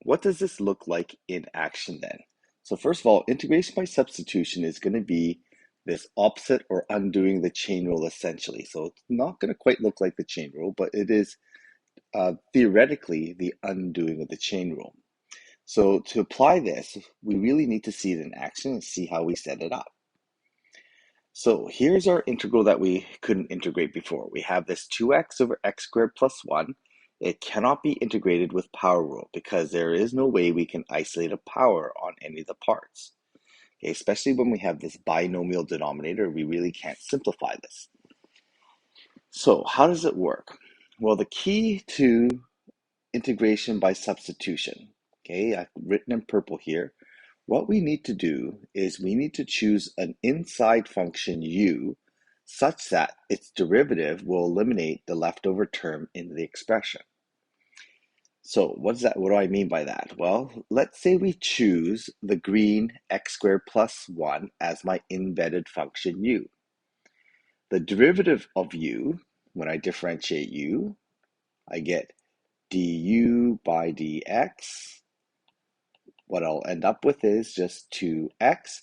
what does this look like in action then? So first of all, integration by substitution is going to be this opposite or undoing the chain rule essentially. So it's not going to quite look like the chain rule, but it is theoretically the undoing of the chain rule. So to apply this, we really need to see it in action and see how we set it up. So here's our integral that we couldn't integrate before. We have this 2x over x squared plus 1. It cannot be integrated with power rule because there is no way we can isolate a power on any of the parts. Okay, especially when we have this binomial denominator, we really can't simplify this. So how does it work? Well, the key to integration by substitution, okay, I've written in purple here. What we need to do is we need to choose an inside function u such that its derivative will eliminate the leftover term in the expression. So what do I mean by that? Well, let's say we choose the green x squared plus 1 as my embedded function u. The derivative of u, when I differentiate u, I get du by dx. What I'll end up with is just 2x.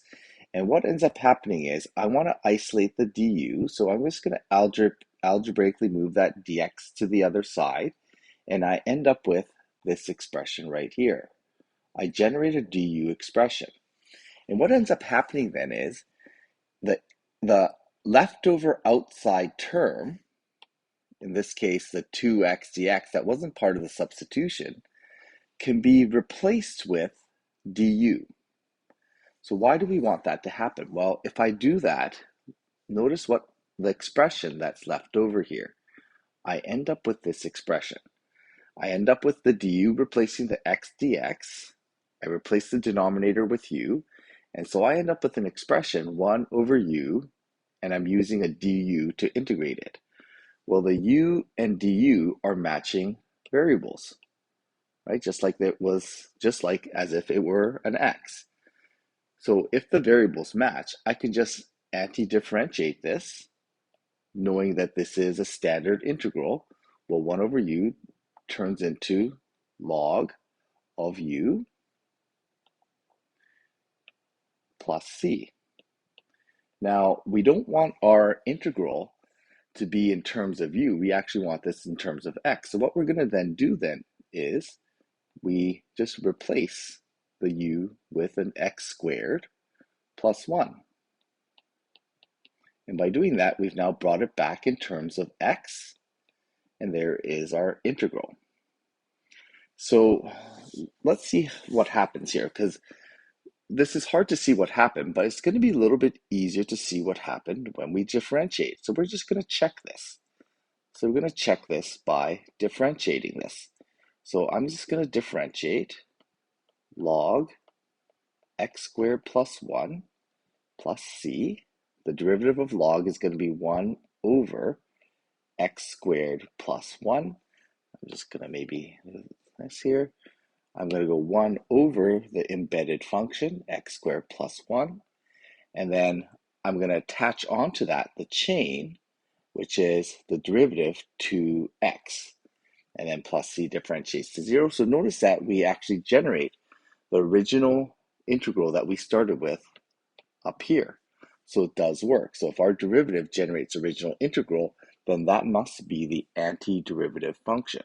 And what ends up happening is I want to isolate the du, so I'm just going to algebraically move that dx to the other side, and I end up with this expression right here. I generate a du expression. And what ends up happening then is that the leftover outside term, in this case the 2x dx that wasn't part of the substitution, can be replaced with du. So why do we want that to happen? Well, if I do that, notice what the expression that's left over here. I end up with this expression. I end up with the du replacing the x dx. I replace the denominator with u, and so I end up with an expression 1 over u, and I'm using a du to integrate it. Well, the u and du are matching variables, right? Just like as if it were an x. So if the variables match, I can just anti-differentiate this, knowing that this is a standard integral. Well, 1 over u turns into log of u plus c. Now, we don't want our integral to be in terms of u. We actually want this in terms of x. So what we're going to then do is we just replace the u with an x squared plus 1. And by doing that, we've now brought it back in terms of x, and there is our integral. So let's see what happens here, because this is hard to see what happened, but it's going to be a little bit easier to see what happened when we differentiate. So we're just going to check this. So we're going to check this by differentiating this. So I'm just going to differentiate log x squared plus 1 plus c. The derivative of log is going to be 1 over x squared plus 1. I'm just going to maybe do this here. I'm going to go 1 over the embedded function, x squared plus 1. And then I'm going to attach onto that the chain, which is the derivative to x. And then plus c differentiates to 0. So notice that we actually generate the original integral that we started with up here. So it does work. So if our derivative generates original integral, then that must be the antiderivative function.